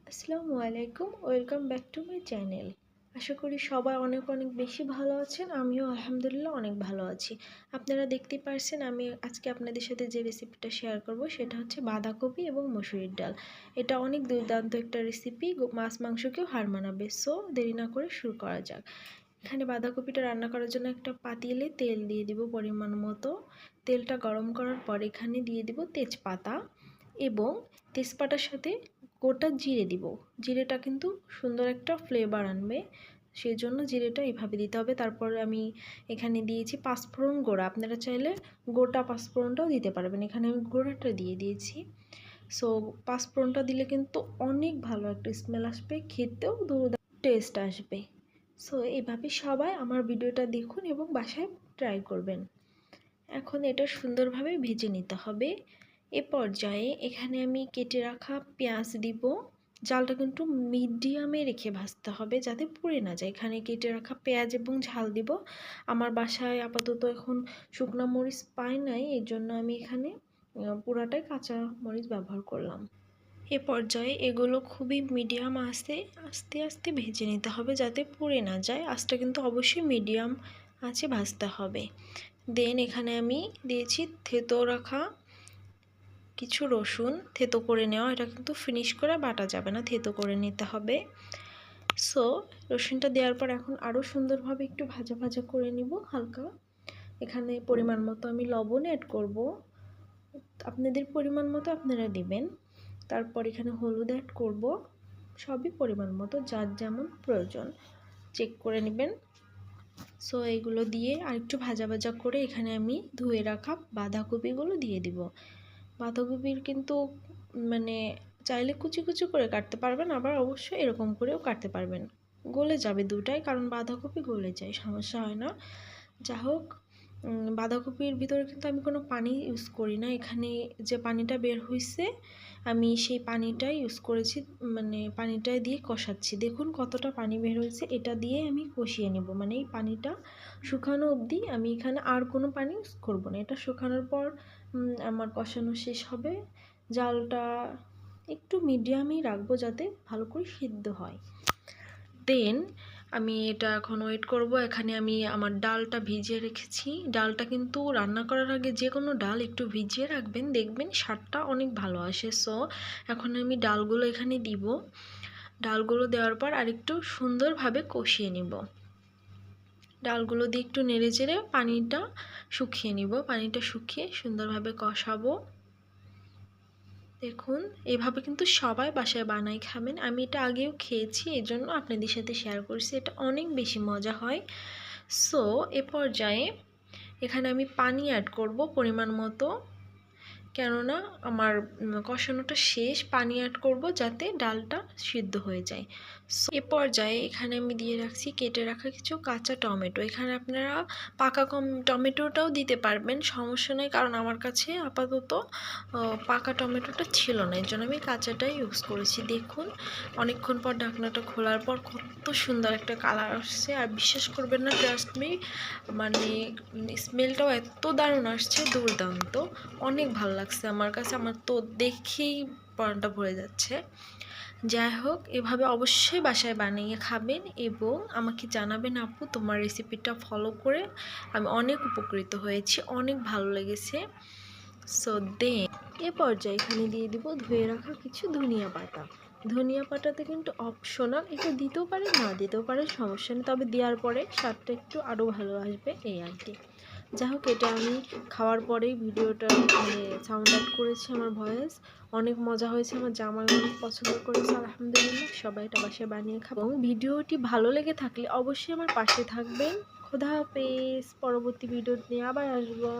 আসসালামু আলাইকুম, welcome back to my channel. আশা করি সবাই অনেক অনেক বেশি ভালো আছেন। আমিও আলহামদুলিল্লাহ অনেক ভালো আছি। আপনারা দেখতেই পারছেন আমি আজকে আপনাদের সাথে যে রেসিপিটা শেয়ার করব সেটা হচ্ছে বাঁধাকপি এবং মসুরির ডাল। এটা অনেক দুর্দান্ত একটা রেসিপি, মাছ মাংসকেও হার মানাবে। সো দেরি না করে শুরু করা যাক। এখানে বাঁধাকপিটা রান্না করার জন্য একটা পাতিলে তেল দিয়ে দিব পরিমাণ মতো। তেলটা গরম করার পর এখানে দিয়ে দিব তেজপাতা এবং তেজপাতার সাথে গোটা জিরে দিব। জিরেটা কিন্তু সুন্দর একটা ফ্লেভার আনবে, সেই জন্য জিরেটা এইভাবে দিতে হবে। তারপর আমি এখানে দিয়েছি পাঁচফোড়ন গোড়া, আপনারা চাইলে গোটা পাঁচফোড়নটাও দিতে পারবেন। এখানে আমি গোড়াটা দিয়ে দিয়েছি। সো পাঁচফোড়নটা দিলে কিন্তু অনেক ভালো একটা স্মেল আসবে, খেতেও দুর্দান্ত টেস্ট আসবে। সো এইভাবে সবাই আমার ভিডিওটা দেখুন এবং বাসায় ট্রাই করবেন। এখন এটা সুন্দরভাবে ভেজে নিতে হবে। এ পর্যায়ে এখানে আমি কেটে রাখা পেঁয়াজ দিব। জালটা কিন্তু মিডিয়ামে রেখে ভাজতে হবে যাতে পুড়ে না যায়। এখানে কেটে রাখা পেঁয়াজ এবং ঝাল দিব। আমার বাসায় আপাতত এখন শুকনো মরিচ পাই নাই, এর জন্য আমি এখানে পুরাটাই কাঁচা মরিচ ব্যবহার করলাম। এ পর্যায়ে এগুলো খুবই মিডিয়াম আঁচে আস্তে আস্তে ভেজে নিতে হবে যাতে পুড়ে না যায়। আঁচটা কিন্তু অবশ্যই মিডিয়াম আঁচে ভাজতে হবে। দেন এখানে আমি দিয়েছি থেতো রাখা কিছু রসুন, থেতো করে নেওয়া। এটা কিন্তু ফিনিশ করে বাটা যাবে না, থেতো করে নিতে হবে। সো রসুনটা দেওয়ার পর এখন আরও সুন্দরভাবে একটু ভাজা ভাজা করে নিব হালকা। এখানে পরিমাণ মতো আমি লবণ অ্যাড করব, আপনাদের পরিমাণ মতো আপনারা দিবেন। তারপর এখানে হলুদ অ্যাড করব, সবই পরিমাণ মতো যার যেমন প্রয়োজন চেক করে নেবেন। সো এইগুলো দিয়ে আরেকটু ভাজা ভাজা করে এখানে আমি ধুয়ে রাখা বাঁধাকপিগুলো দিয়ে দিব। বাঁধাকপির কিন্তু মানে চাইলে কুচি কুচি করে কাটতে পারবেন, আবার অবশ্যই এরকম করেও কাটতে পারবেন। গলে যাবে দুটাই, কারণ বাঁধাকপি গলে যায়, সমস্যা হয় না। যা হোক, বাঁধাকপির ভিতরে কিন্তু আমি কোনো পানি ইউজ করি না। এখানে যে পানিটা বের হয়েছে আমি সেই পানিটাই ইউজ করেছি, মানে পানিটাই দিয়ে কষাচ্ছি। দেখুন কতটা পানি বের হয়েছে, এটা দিয়ে আমি কষিয়ে নেব। মানে এই পানিটা শুকানো অবধি আমি এখানে আর কোনো পানি ইউজ করবো না। এটা শুকানোর পর আমার কষানো শেষ হবে। জালটা একটু মিডিয়ামেই রাখবো যাতে ভালো করে সিদ্ধ হয়। দেন আমি এটা এখন ওয়েট করব। এখানে আমি আমার ডালটা ভিজিয়ে রেখেছি। ডালটা কিন্তু রান্না করার আগে যে কোনো ডাল একটু ভিজিয়ে রাখবেন, দেখবেন স্বাদটা অনেক ভালো আসে। সো এখন আমি ডালগুলো এখানে দিব। ডালগুলো দেওয়ার পর আরেকটু সুন্দরভাবে কষিয়ে নিব। ডালগুলো দিয়ে একটু নেড়ে চেড়ে পানিটা শুকিয়ে নিব। পানিটা শুকিয়ে সুন্দরভাবে কষাবো। দেখুন এভাবে কিন্তু সবাই বাসায় বানাই খাবেন। আমি এটা আগেও খেয়েছি, এই জন্য আপনাদের সাথে শেয়ার করছি। এটা অনেক বেশি মজা হয়। সো এ পর্যায়ে এখানে আমি পানি অ্যাড করব পরিমাণ মতো, কেননা আমার কষানোটা শেষ। পানি অ্যাড করব যাতে ডালটা সিদ্ধ হয়ে যায়। সো এ পর্যায়ে এখানে আমি দিয়ে রাখছি কেটে রাখা কিছু কাঁচা টমেটো। এখানে আপনারা পাকা টমেটোটাও দিতে পারবেন, সমস্যা নেই, কারণ আমার কাছে আপাতত পাকা টমেটোটা ছিল না, এর জন্য আমি কাঁচাটাই ইউজ করেছি। দেখুন অনেকক্ষণ পর ঢাকনাটা খোলার পর কত সুন্দর একটা কালার আসছে, আর বিশ্বাস করবেন না, ট্রাস্ট মি, মানে স্মেলটাও এত দারুণ আসছে, দুর্দান্ত, অনেক ভালো লাগছে আমার কাছে। আমার তো দেখেই পরানটা ভরে যাচ্ছে। যাই হোক, এভাবে অবশ্যই বাসায় বানিয়ে খাবেন এবং আমাকে জানাবেন আপু তোমার রেসিপিটা ফলো করে আমি অনেক উপকৃত হয়েছি, অনেক ভালো লেগেছে। সো দেন এ পর্যায়ে এখানে দিয়ে দিব ধুয়ে রাখা কিছু ধনিয়া পাতা। ধনিয়া পাতাতে কিন্তু অপশনাল, এটা দিতেও পারে না দিতেও পারে, সমস্যা নেই, তবে দেওয়ার পরে স্বাদটা একটু আরও ভালো আসবে, এই আর কি। যাই হোক, এটা আমি খাওয়ার পরেই ভিডিওটা মানে সাউন্ড আউট করেছি, আমার ভয়েস অনেক মজা হয়েছে, আমার জামাই অনেক পছন্দ করেছে। আলহামদুলিল্লাহ, সবাই এটা বাসায় বানিয়ে খাবো। এবং ভিডিওটি ভালো লেগে থাকলে অবশ্যই আমার পাশে থাকবেন। খোদা হাফেজ, পরবর্তী ভিডিও নিয়ে আবার আসবো।